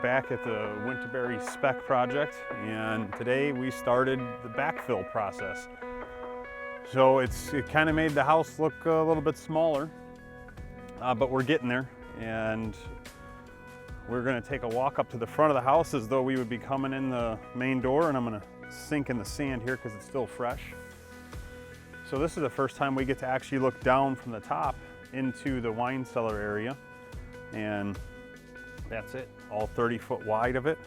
back at the Winterberry spec project, and today we started the backfill process. So it kind of made the house look a little bit smaller, but we're getting there, and we're going to take a walk up to the front of the house as though we would be coming in the main door, and I'm going to sink in the sand here because it's still fresh. So this is the first time we get to actually look down from the top into the wine cellar area, and that's it, all 30-foot wide of it,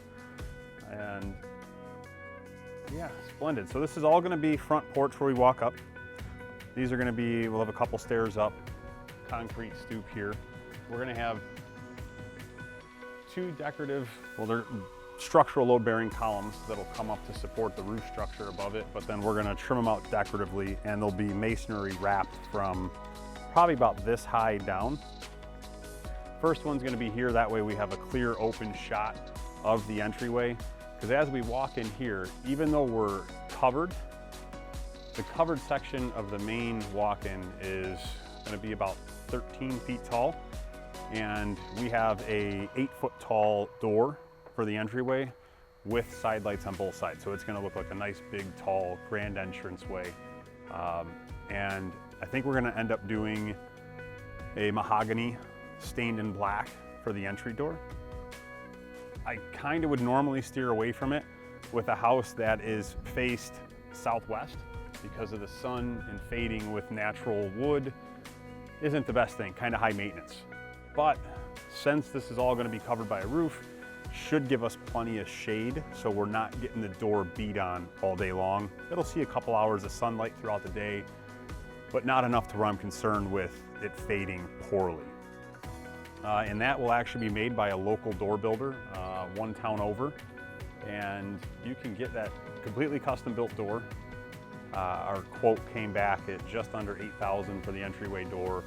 and yeah, splendid. So this is all going to be front porch where we walk up. These are going to be, we'll have a couple stairs up, concrete stoop here. We're going to have two decorative, well, they're structural load-bearing columns that'll come up to support the roof structure above it, but then we're going to trim them out decoratively, and they'll be masonry wrapped from probably about this high down. First one's going to be here, that way we have a clear open shot of the entryway, because as we walk in here, even though we're covered, the covered section of the main walk-in is going to be about 13 feet tall, and we have a 8-foot tall door for the entryway with side lights on both sides, so it's going to look like a nice big tall grand entranceway. And I think we're going to end up doing a mahogany stained in black for the entry door. I kind of would normally steer away from it with a house that is faced southwest, because of the sun and fading with natural wood isn't the best thing, kind of high maintenance. But since this is all going to be covered by a roof, should give us plenty of shade, so we're not getting the door beat on all day long. It'll see a couple hours of sunlight throughout the day, but not enough to where I'm concerned with it fading poorly. And that will actually be made by a local door builder, one town over, and you can get that completely custom built door. Our quote came back at just under $8,000 for the entryway door,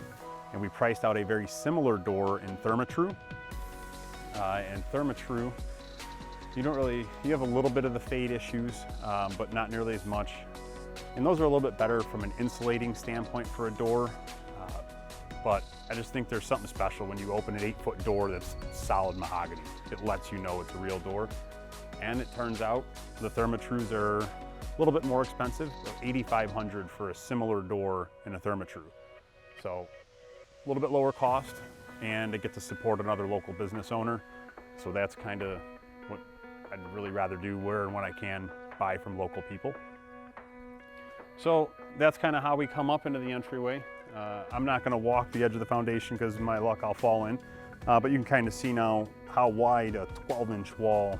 and we priced out a very similar door in Therma-Tru. And Therma-Tru, you have a little bit of the fade issues, but not nearly as much. And those are a little bit better from an insulating standpoint for a door. But I just think there's something special when you open an 8-foot door that's solid mahogany. It lets you know it's a real door. And it turns out the Therma-Trus are a little bit more expensive, $8,500 for a similar door in a Therma-Tru. So a little bit lower cost, and I get to support another local business owner. So that's kind of what I'd really rather do, where and when I can buy from local people. So that's kind of how we come up into the entryway. I'm not going to walk the edge of the foundation because my luck I'll fall in, but you can kind of see now how wide a 12-inch wall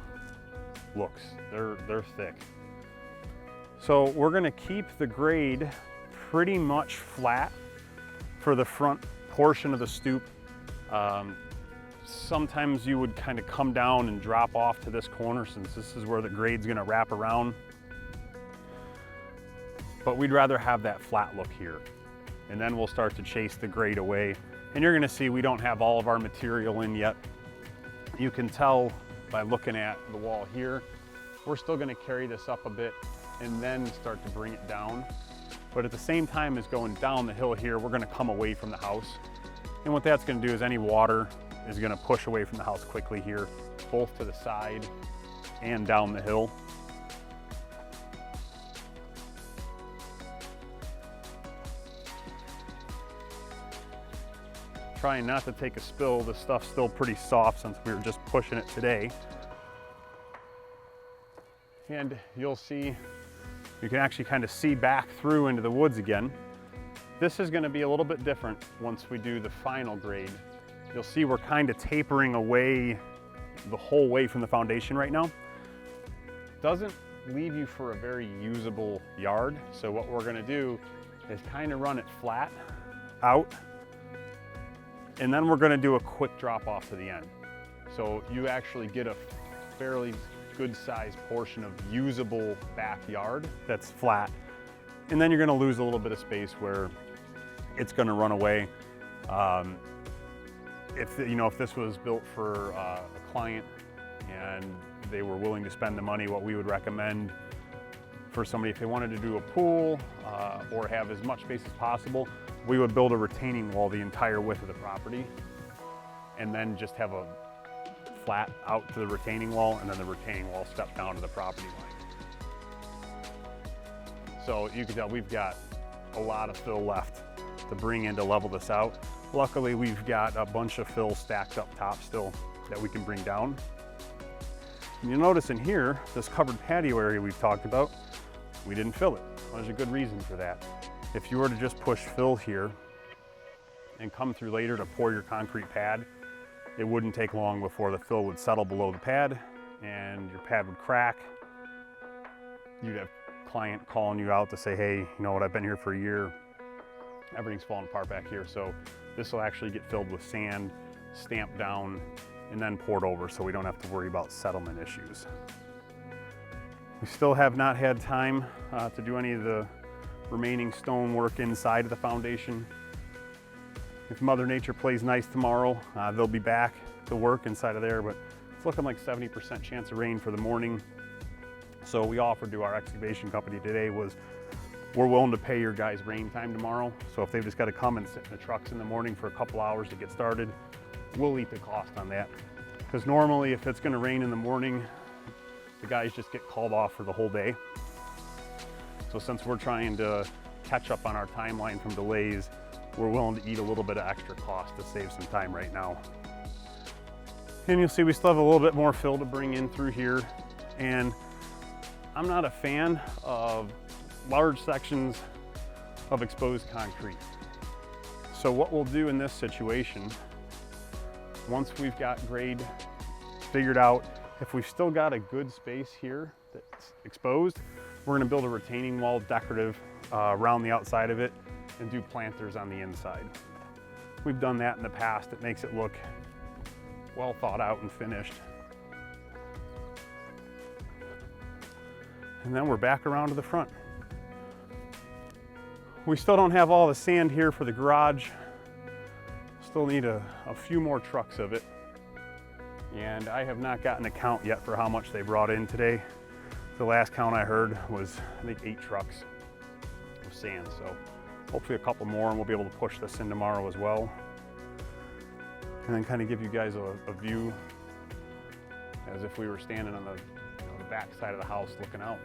looks. They're thick. So we're going to keep the grade pretty much flat for the front portion of the stoop. Sometimes you would kind of come down and drop off to this corner, since this is where the grade's going to wrap around. But we'd rather have that flat look here, and then we'll start to chase the grade away. And you're going to see we don't have all of our material in yet. You can tell by looking at the wall here, we're still going to carry this up a bit and then start to bring it down. But at the same time as going down the hill here, we're going to come away from the house. And what that's going to do is any water is going to push away from the house quickly here, both to the side and down the hill. Trying not to take a spill. The stuff's still pretty soft since we were just pushing it today. And you'll see, you can actually kind of see back through into the woods again. This is going to be a little bit different once we do the final grade. You'll see we're kind of tapering away the whole way from the foundation right now. Doesn't leave you for a very usable yard. So what we're going to do is kind of run it flat out, and then we're going to do a quick drop off to the end. So you actually get a fairly good sized portion of usable backyard that's flat. And then you're going to lose a little bit of space where it's going to run away. If this was built for a client and they were willing to spend the money, what we would recommend for somebody, if they wanted to do a pool or have as much space as possible, we would build a retaining wall the entire width of the property, and then just have a flat out to the retaining wall, and then the retaining wall steps down to the property line. So you can tell we've got a lot of fill left to bring in to level this out. Luckily, we've got a bunch of fill stacked up top still that we can bring down. And you'll notice in here, this covered patio area we've talked about, we didn't fill it. Well, there's a good reason for that. If you were to just push fill here and come through later to pour your concrete pad, it wouldn't take long before the fill would settle below the pad and your pad would crack. You'd have a client calling you out to say, hey, you know what, I've been here for a year. Everything's falling apart back here. So this will actually get filled with sand, stamped down, and then poured over, so we don't have to worry about settlement issues. We still have not had time to do any of the remaining stone work inside of the foundation. If Mother Nature plays nice tomorrow, they'll be back to work inside of there, but it's looking like 70% chance of rain for the morning. So we offered to our excavation company today was, we're willing to pay your guys rain time tomorrow. So if they've just got to come and sit in the trucks in the morning for a couple hours to get started, we'll eat the cost on that. Because normally if it's going to rain in the morning, the guys just get called off for the whole day. So since we're trying to catch up on our timeline from delays, we're willing to eat a little bit of extra cost to save some time right now. And you'll see we still have a little bit more fill to bring in through here. And I'm not a fan of large sections of exposed concrete. So what we'll do in this situation, once we've got grade figured out, if we've still got a good space here that's exposed, we're gonna build a retaining wall decorative around the outside of it and do planters on the inside. We've done that in the past. It makes it look well thought out and finished. And then we're back around to the front. We still don't have all the sand here for the garage. Still need a few more trucks of it. And I have not gotten a count yet for how much they brought in today. The last count I heard was, I think, 8 trucks of sand. So hopefully a couple more and we'll be able to push this in tomorrow as well. And then kind of give you guys a view as if we were standing on the back side of the house looking out.